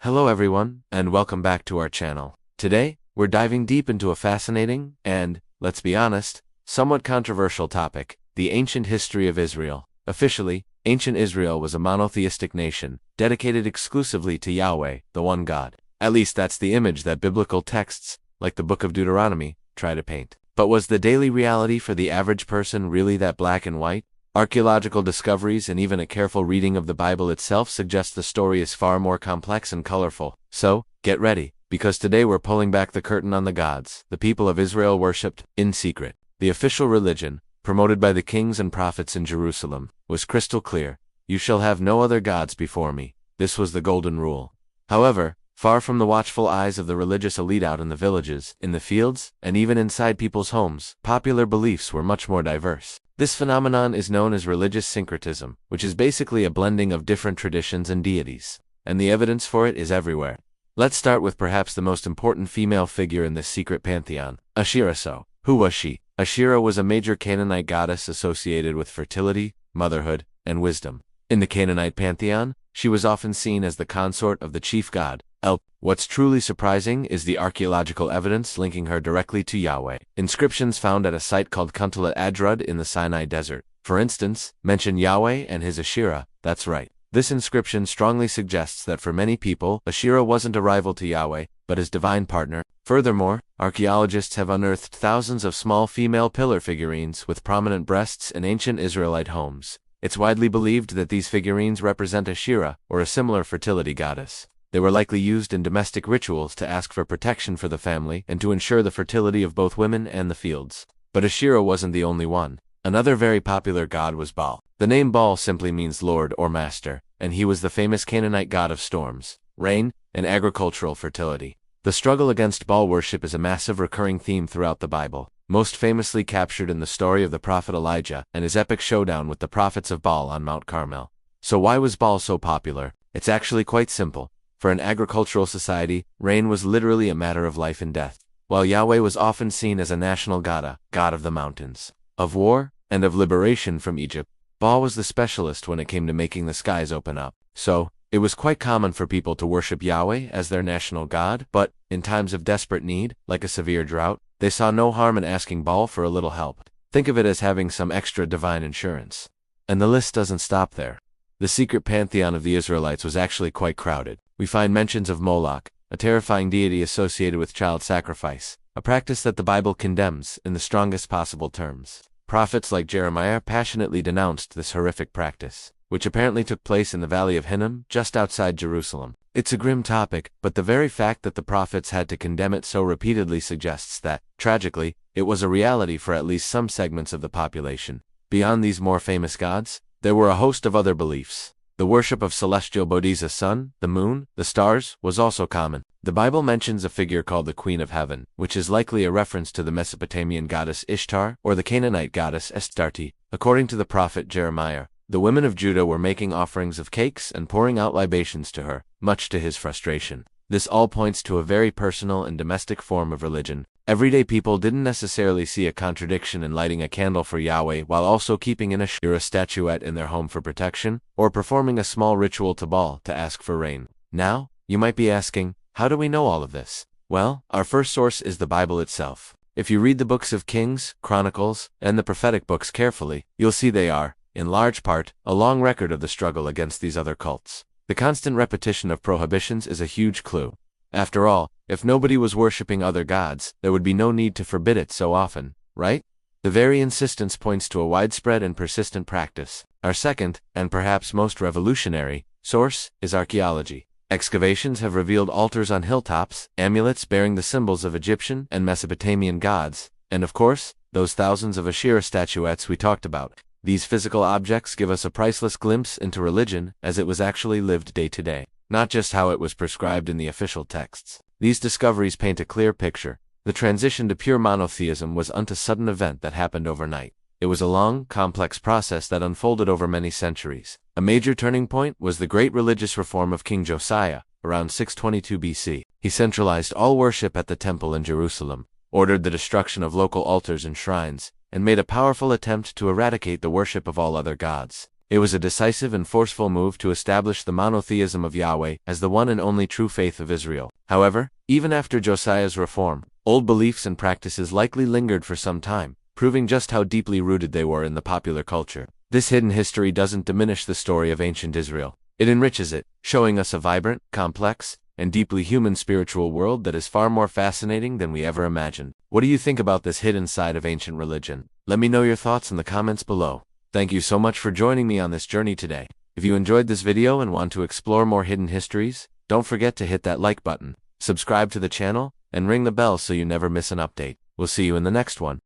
Hello everyone, and welcome back to our channel. Today, we're diving deep into a fascinating and, let's be honest, somewhat controversial topic, the ancient history of Israel. Officially, ancient Israel was a monotheistic nation, dedicated exclusively to Yahweh, the one God. At least that's the image that biblical texts, like the Book of Deuteronomy, try to paint. But was the daily reality for the average person really that black and white? Archaeological discoveries and even a careful reading of the Bible itself suggest the story is far more complex and colorful. So, get ready, because today we're pulling back the curtain on the gods the people of Israel worshipped in secret. The official religion, promoted by the kings and prophets in Jerusalem, was crystal clear. You shall have no other gods before me. This was the golden rule. However, far from the watchful eyes of the religious elite out in the villages, in the fields, and even inside people's homes, popular beliefs were much more diverse. This phenomenon is known as religious syncretism, which is basically a blending of different traditions and deities, and the evidence for it is everywhere. Let's start with perhaps the most important female figure in this secret pantheon, Asherah. So, who was she? Asherah was a major Canaanite goddess associated with fertility, motherhood, and wisdom. In the Canaanite pantheon, she was often seen as the consort of the chief god, El. What's truly surprising is the archaeological evidence linking her directly to Yahweh. Inscriptions found at a site called Kuntalat Adrud in the Sinai desert, for instance, mention Yahweh and his Asherah. That's right. This inscription strongly suggests that for many people, Asherah wasn't a rival to Yahweh, but his divine partner. Furthermore, archaeologists have unearthed thousands of small female pillar figurines with prominent breasts in ancient Israelite homes. It's widely believed that these figurines represent Asherah, or a similar fertility goddess. They were likely used in domestic rituals to ask for protection for the family and to ensure the fertility of both women and the fields. But Asherah wasn't the only one. Another very popular god was Baal. The name Baal simply means lord or master, and he was the famous Canaanite god of storms, rain, and agricultural fertility. The struggle against Baal worship is a massive recurring theme throughout the Bible, most famously captured in the story of the prophet Elijah and his epic showdown with the prophets of Baal on Mount Carmel. So why was Baal so popular? It's actually quite simple. For an agricultural society, rain was literally a matter of life and death, while Yahweh was often seen as a national god of the mountains, of war, and of liberation from Egypt. Baal was the specialist when it came to making the skies open up. So, it was quite common for people to worship Yahweh as their national god, but, in times of desperate need, like a severe drought, they saw no harm in asking Baal for a little help. Think of it as having some extra divine insurance. And the list doesn't stop there. The secret pantheon of the Israelites was actually quite crowded. We find mentions of Moloch, a terrifying deity associated with child sacrifice, a practice that the Bible condemns in the strongest possible terms. Prophets like Jeremiah passionately denounced this horrific practice, which apparently took place in the Valley of Hinnom, just outside Jerusalem. It's a grim topic, but the very fact that the prophets had to condemn it so repeatedly suggests that, tragically, it was a reality for at least some segments of the population. Beyond these more famous gods, there were a host of other beliefs. The worship of celestial bodies, the sun, the moon, the stars, was also common. The Bible mentions a figure called the Queen of Heaven, which is likely a reference to the Mesopotamian goddess Ishtar or the Canaanite goddess Astarte. According to the prophet Jeremiah, the women of Judah were making offerings of cakes and pouring out libations to her, much to his frustration. This all points to a very personal and domestic form of religion. Everyday people didn't necessarily see a contradiction in lighting a candle for Yahweh while also keeping an Asherah statuette in their home for protection, or performing a small ritual to Baal to ask for rain. Now, you might be asking, how do we know all of this? Well, our first source is the Bible itself. If you read the books of Kings, Chronicles, and the prophetic books carefully, you'll see they are, in large part, a long record of the struggle against these other cults. The constant repetition of prohibitions is a huge clue. After all, if nobody was worshipping other gods, there would be no need to forbid it so often, right? The very insistence points to a widespread and persistent practice. Our second, and perhaps most revolutionary, source is archaeology. Excavations have revealed altars on hilltops, amulets bearing the symbols of Egyptian and Mesopotamian gods, and of course, those thousands of Asherah statuettes we talked about. These physical objects give us a priceless glimpse into religion as it was actually lived day to day, not just how it was prescribed in the official texts. These discoveries paint a clear picture. The transition to pure monotheism wasn't a sudden event that happened overnight. It was a long, complex process that unfolded over many centuries. A major turning point was the great religious reform of King Josiah, around 622 BC. He centralized all worship at the temple in Jerusalem, ordered the destruction of local altars and shrines, and made a powerful attempt to eradicate the worship of all other gods. It was a decisive and forceful move to establish the monotheism of Yahweh as the one and only true faith of Israel. However, even after Josiah's reform, old beliefs and practices likely lingered for some time, proving just how deeply rooted they were in the popular culture. This hidden history doesn't diminish the story of ancient Israel. It enriches it, showing us a vibrant, complex, and deeply human spiritual world that is far more fascinating than we ever imagined. What do you think about this hidden side of ancient religion? Let me know your thoughts in the comments below. Thank you so much for joining me on this journey today. If you enjoyed this video and want to explore more hidden histories, don't forget to hit that like button, subscribe to the channel, and ring the bell so you never miss an update. We'll see you in the next one.